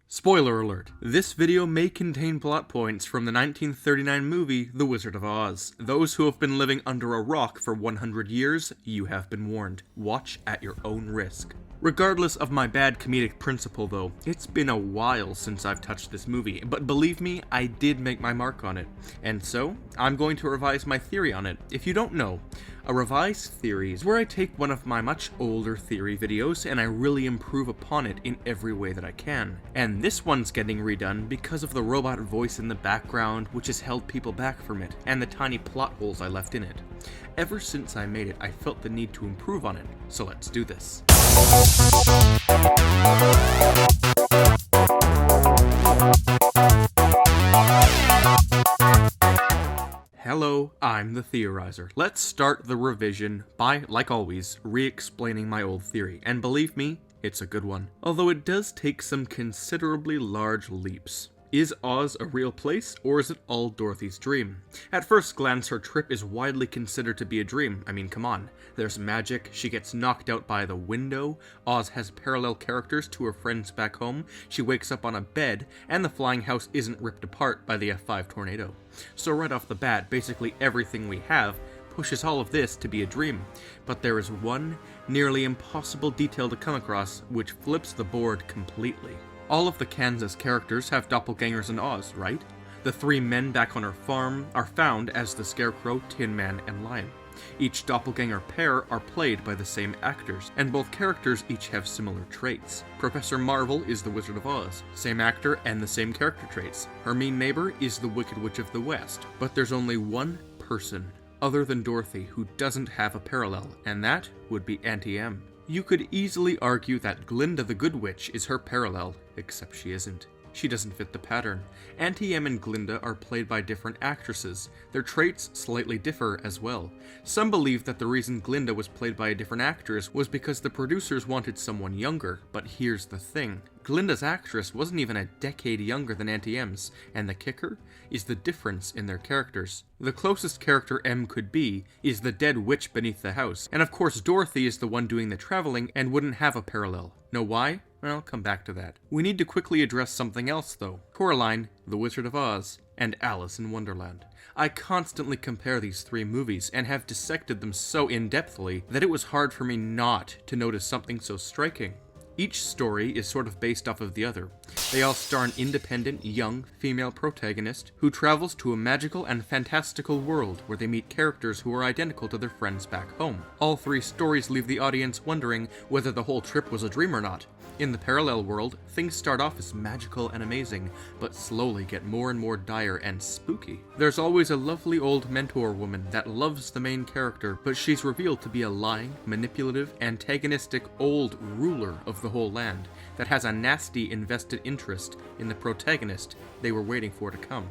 Spoiler alert, this video may contain plot points from the 1939 movie The Wizard of Oz. Those who have been living under a rock for 100 years, you have been warned. Watch at your own risk. Regardless of my bad comedic principle though, it's been a while since I've touched this movie, but believe me, I did make my mark on it. And so, I'm going to revise my theory on it. If you don't know, a revised theory is where I take one of my much older theory videos and I really improve upon it in every way that I can. And this one's getting redone because of the robot voice in the background, which has held people back from it, and the tiny plot holes I left in it. Ever since I made it, I felt the need to improve on it, so let's do this. Hello, I'm the Theorizer. Let's start the revision by, like always, re-explaining my old theory, and believe me, it's a good one. Although it does take some considerably large leaps. Is Oz a real place, or is it all Dorothy's dream? At first glance, her trip is widely considered to be a dream. I mean, come on. There's magic, she gets knocked out by the window, Oz has parallel characters to her friends back home, she wakes up on a bed, and the flying house isn't ripped apart by the F5 tornado. So right off the bat, basically everything we have pushes all of this to be a dream. But there is one nearly impossible detail to come across which flips the board completely. All of the Kansas characters have doppelgangers in Oz, right? The three men back on her farm are found as the Scarecrow, Tin Man, and Lion. Each doppelganger pair are played by the same actors, and both characters each have similar traits. Professor Marvel is the Wizard of Oz, same actor and the same character traits. Her mean neighbor is the Wicked Witch of the West, but there's only one person, other than Dorothy, who doesn't have a parallel, and that would be Auntie Em. You could easily argue that Glinda the Good Witch is her parallel, except she isn't. She doesn't fit the pattern. Auntie Em and Glinda are played by different actresses. Their traits slightly differ as well. Some believe that the reason Glinda was played by a different actress was because the producers wanted someone younger, but here's the thing. Glinda's actress wasn't even a decade younger than Auntie Em's, and the kicker is the difference in their characters. The closest character Em could be is the dead witch beneath the house, and of course Dorothy is the one doing the traveling and wouldn't have a parallel. Know why? Well, I'll come back to that. We need to quickly address something else though. Coraline, the Wizard of Oz, and Alice in Wonderland. I constantly compare these three movies and have dissected them so in-depthly that it was hard for me not to notice something so striking. Each story is sort of based off of the other. They all star an independent, young, female protagonist who travels to a magical and fantastical world where they meet characters who are identical to their friends back home. All three stories leave the audience wondering whether the whole trip was a dream or not. In the parallel world, things start off as magical and amazing, but slowly get more and more dire and spooky. There's always a lovely old mentor woman that loves the main character, but she's revealed to be a lying, manipulative, antagonistic old ruler of the whole land that has a nasty invested interest in the protagonist they were waiting for to come.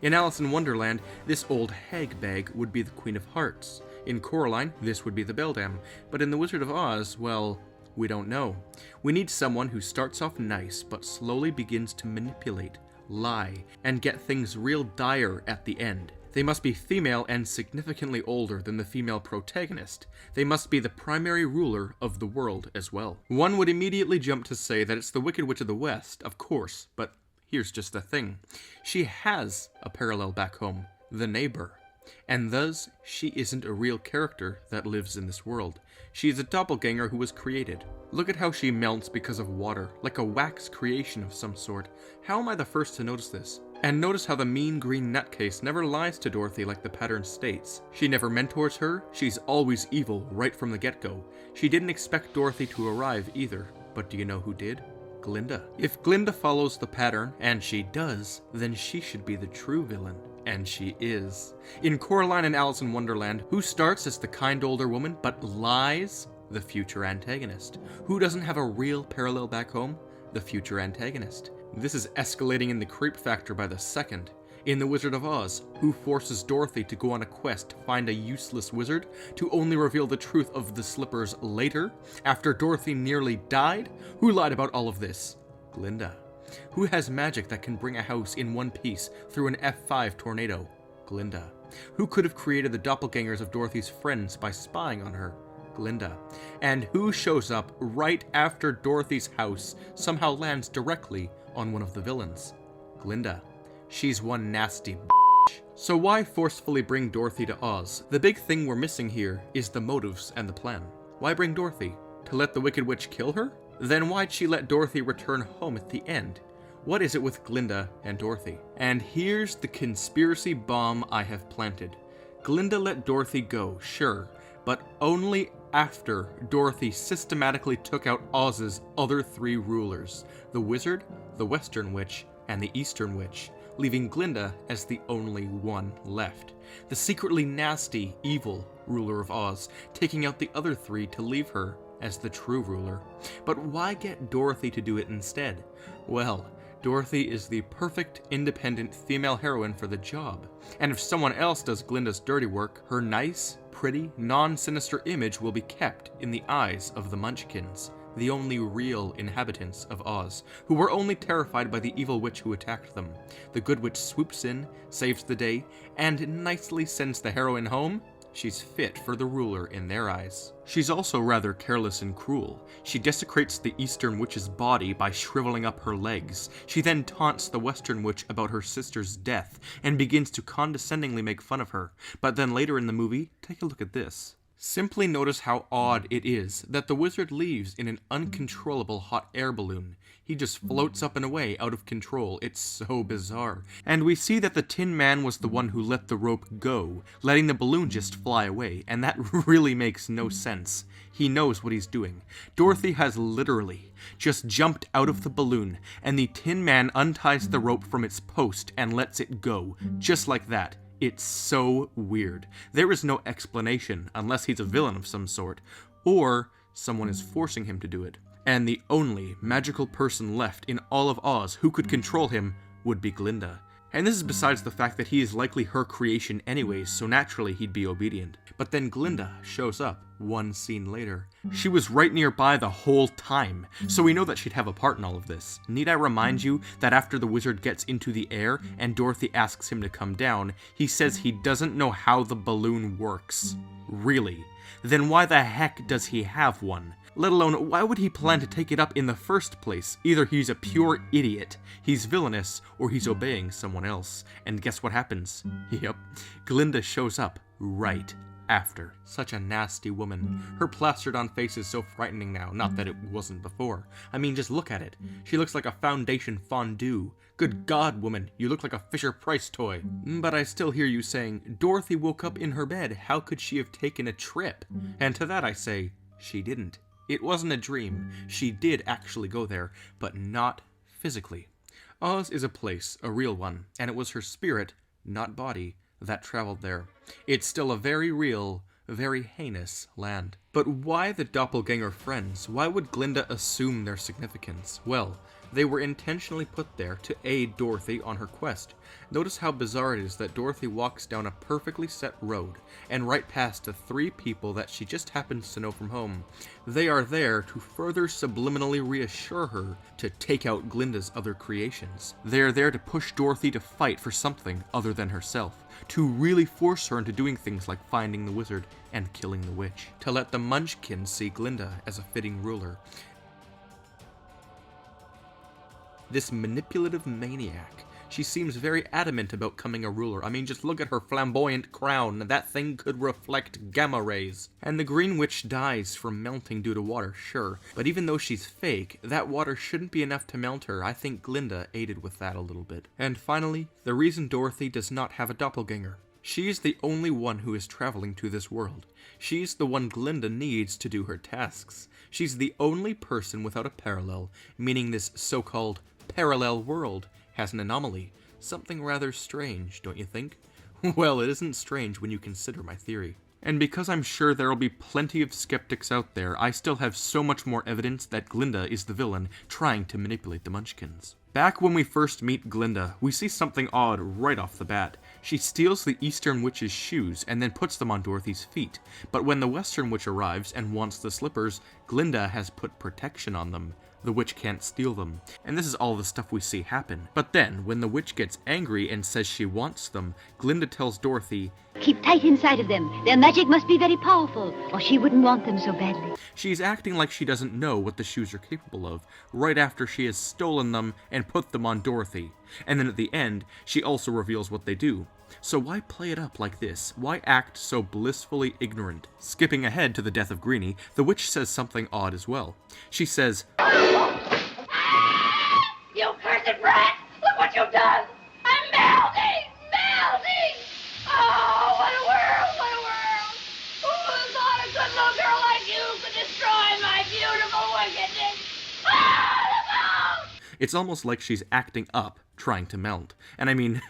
In Alice in Wonderland, this old hag bag would be the Queen of Hearts. In Coraline, this would be the Beldam. But in The Wizard of Oz, well, we don't know. We need someone who starts off nice, but slowly begins to manipulate, lie, and get things real dire at the end. They must be female and significantly older than the female protagonist. They must be the primary ruler of the world as well. One would immediately jump to say that it's the Wicked Witch of the West, of course, but here's just the thing. She has a parallel back home, the neighbor. And thus, she isn't a real character that lives in this world. She is a doppelganger who was created. Look at how she melts because of water, like a wax creation of some sort. How am I the first to notice this? And notice how the mean green nutcase never lies to Dorothy like the pattern states. She never mentors her, she's always evil right from the get-go. She didn't expect Dorothy to arrive either, but do you know who did? Glinda. If Glinda follows the pattern, and she does, then she should be the true villain. And she is. In Coraline and Alice in Wonderland, who starts as the kind older woman, but lies? The future antagonist. Who doesn't have a real parallel back home? The future antagonist. This is escalating in the creep factor by the second. In The Wizard of Oz, who forces Dorothy to go on a quest to find a useless wizard, to only reveal the truth of the slippers later, after Dorothy nearly died? Who lied about all of this? Glinda. Who has magic that can bring a house in one piece through an F5 tornado? Glinda. Who could have created the doppelgangers of Dorothy's friends by spying on her? Glinda. And who shows up right after Dorothy's house somehow lands directly on one of the villains, Glinda. She's one nasty bitch. So why forcefully bring Dorothy to Oz? The big thing we're missing here is the motives and the plan. Why bring Dorothy? To let the Wicked Witch kill her? Then why'd she let Dorothy return home at the end? What is it with Glinda and Dorothy? And here's the conspiracy bomb I have planted. Glinda let Dorothy go, sure, but only after Dorothy systematically took out Oz's other 3 rulers, the Wizard, the Western Witch, and the Eastern Witch, leaving Glinda as the only one left. The secretly nasty, evil ruler of Oz, taking out the other 3 to leave her as the true ruler. But why get Dorothy to do it instead? Well, Dorothy is the perfect independent female heroine for the job. And if someone else does Glinda's dirty work, her nice, pretty, non-sinister image will be kept in the eyes of the Munchkins, the only real inhabitants of Oz, who were only terrified by the evil witch who attacked them. The good witch swoops in, saves the day, and nicely sends the heroine home. She's fit for the ruler in their eyes. She's also rather careless and cruel. She desecrates the Eastern Witch's body by shriveling up her legs. She then taunts the Western Witch about her sister's death, and begins to condescendingly make fun of her. But then later in the movie, take a look at this. Simply notice how odd it is that the wizard leaves in an uncontrollable hot air balloon. He just floats up and away out of control. It's so bizarre. And we see that the Tin Man was the one who let the rope go, letting the balloon just fly away, and that really makes no sense. He knows what he's doing. Dorothy has literally just jumped out of the balloon, and the Tin Man unties the rope from its post and lets it go, just like that. It's so weird. There is no explanation unless he's a villain of some sort, or someone is forcing him to do it. And the only magical person left in all of Oz who could control him would be Glinda. And this is besides the fact that he is likely her creation anyways, so naturally he'd be obedient. But then Glinda shows up one scene later. She was right nearby the whole time, so we know that she'd have a part in all of this. Need I remind you that after the wizard gets into the air and Dorothy asks him to come down, he says he doesn't know how the balloon works? Really? Then why the heck does he have one? Let alone, why would he plan to take it up in the first place? Either he's a pure idiot, he's villainous, or he's obeying someone else. And guess what happens? Yep, Glinda shows up right after. Such a nasty woman. Her plastered on face is so frightening now, not that it wasn't before. I mean, just look at it. She looks like a foundation fondue. Good God, woman, you look like a Fisher-Price toy. But I still hear you saying, Dorothy woke up in her bed, how could she have taken a trip? And to that I say, she didn't. It wasn't a dream. She did actually go there, but not physically. Oz is a place, a real one, and it was her spirit, not body, that traveled there. It's still a very real, very heinous land. But why the doppelganger friends? Why would Glinda assume their significance? Well, they were intentionally put there to aid Dorothy on her quest. Notice how bizarre it is that Dorothy walks down a perfectly set road, and right past the 3 people that she just happens to know from home. They are there to further subliminally reassure her to take out Glinda's other creations. They are there to push Dorothy to fight for something other than herself, to really force her into doing things like finding the wizard and killing the witch, to let the Munchkins see Glinda as a fitting ruler. This manipulative maniac. She seems very adamant about becoming a ruler. I mean, just look at her flamboyant crown. That thing could reflect gamma rays. And the Green Witch dies from melting due to water, sure. But even though she's fake, that water shouldn't be enough to melt her. I think Glinda aided with that a little bit. And finally, the reason Dorothy does not have a doppelganger. She's the only one who is traveling to this world. She's the one Glinda needs to do her tasks. She's the only person without a parallel, meaning this so-called parallel world has an anomaly. Something rather strange, don't you think? Well, it isn't strange when you consider my theory. And because I'm sure there'll be plenty of skeptics out there, I still have so much more evidence that Glinda is the villain trying to manipulate the Munchkins. Back when we first meet Glinda, we see something odd right off the bat. She steals the Eastern Witch's shoes and then puts them on Dorothy's feet. But when the Western Witch arrives and wants the slippers, Glinda has put protection on them. The witch can't steal them. And this is all the stuff we see happen. But then, when the witch gets angry and says she wants them, Glinda tells Dorothy, Keep tight inside of them. Their magic must be very powerful, or she wouldn't want them so badly. She's acting like she doesn't know what the shoes are capable of, right after she has stolen them and put them on Dorothy. And then at the end, she also reveals what they do. So why play it up like this? Why act so blissfully ignorant? Skipping ahead to the death of Greenie, the witch says something odd as well. She says, "You cursed brat! Look what you've done! I'm melting! Melting! Oh, what a world! What a world! Who would have thought a good little girl like you could destroy my beautiful wickedness? Ah, the moon!" It's almost like she's acting up, trying to melt. And I mean,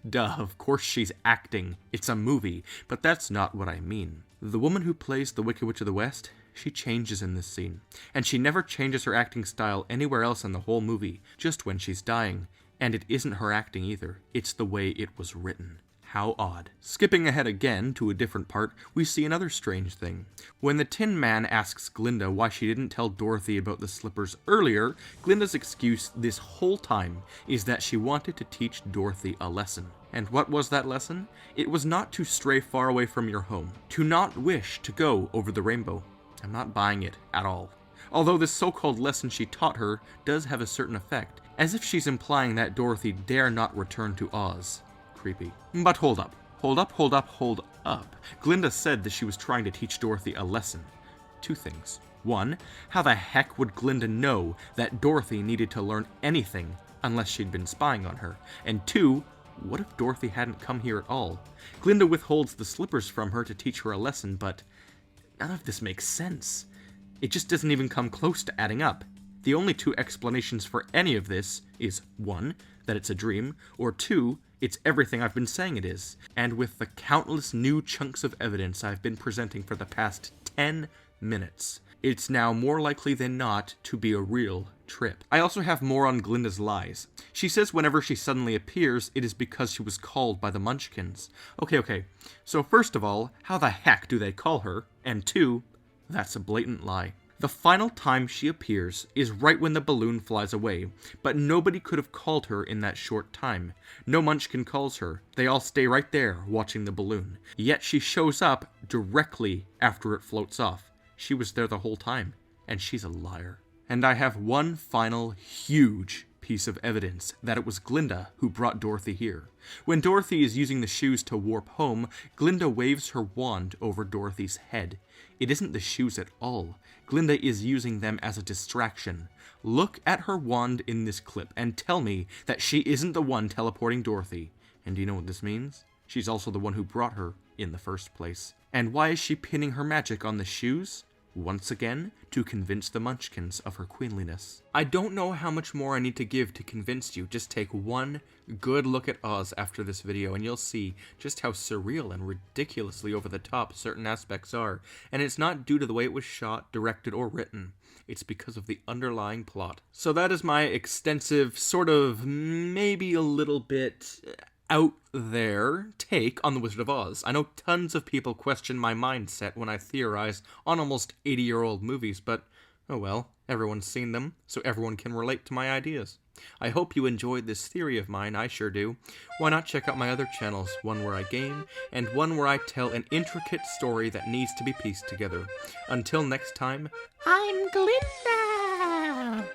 duh, of course she's acting. It's a movie, but that's not what I mean. The woman who plays the Wicked Witch of the West, she changes in this scene. And she never changes her acting style anywhere else in the whole movie, just when she's dying. And it isn't her acting either, it's the way it was written. How odd. Skipping ahead again to a different part, we see another strange thing. When the Tin Man asks Glinda why she didn't tell Dorothy about the slippers earlier, Glinda's excuse this whole time is that she wanted to teach Dorothy a lesson. And what was that lesson? It was not to stray far away from your home, to not wish to go over the rainbow. I'm not buying it at all. Although this so-called lesson she taught her does have a certain effect, as if she's implying that Dorothy dare not return to Oz. Creepy. But hold up. Hold up, hold up, hold up. Glinda said that she was trying to teach Dorothy a lesson. Two things. One, how the heck would Glinda know that Dorothy needed to learn anything unless she'd been spying on her? And two, what if Dorothy hadn't come here at all? Glinda withholds the slippers from her to teach her a lesson, but none of this makes sense. It just doesn't even come close to adding up. The only two explanations for any of this is, one, that it's a dream, or two, it's everything I've been saying it is. And with the countless new chunks of evidence I've been presenting for the past 10 minutes, it's now more likely than not to be a real trip. I also have more on Glinda's lies. She says whenever she suddenly appears, it is because she was called by the Munchkins. Okay, so first of all, how the heck do they call her? And two, that's a blatant lie. The final time she appears is right when the balloon flies away, but nobody could have called her in that short time. No Munchkin calls her. They all stay right there watching the balloon. Yet she shows up directly after it floats off. She was there the whole time, and she's a liar. And I have one final huge piece of evidence that it was Glinda who brought Dorothy here. When Dorothy is using the shoes to warp home, Glinda waves her wand over Dorothy's head. It isn't the shoes at all. Glinda is using them as a distraction. Look at her wand in this clip and tell me that she isn't the one teleporting Dorothy. And do you know what this means? She's also the one who brought her in the first place. And why is she pinning her magic on the shoes? Once again, to convince the Munchkins of her queenliness. I don't know how much more I need to give to convince you. Just take one good look at Oz after this video and you'll see just how surreal and ridiculously over the top certain aspects are. And it's not due to the way it was shot, directed, or written. It's because of the underlying plot. So that is my extensive, sort of, maybe a little bit out there take on The Wizard of Oz. I know tons of people question my mindset when I theorize on almost 80-year-old movies, but oh well, everyone's seen them, so everyone can relate to my ideas. I hope you enjoyed this theory of mine, I sure do. Why not check out my other channels, one where I game, and one where I tell an intricate story that needs to be pieced together. Until next time, I'm Glinda!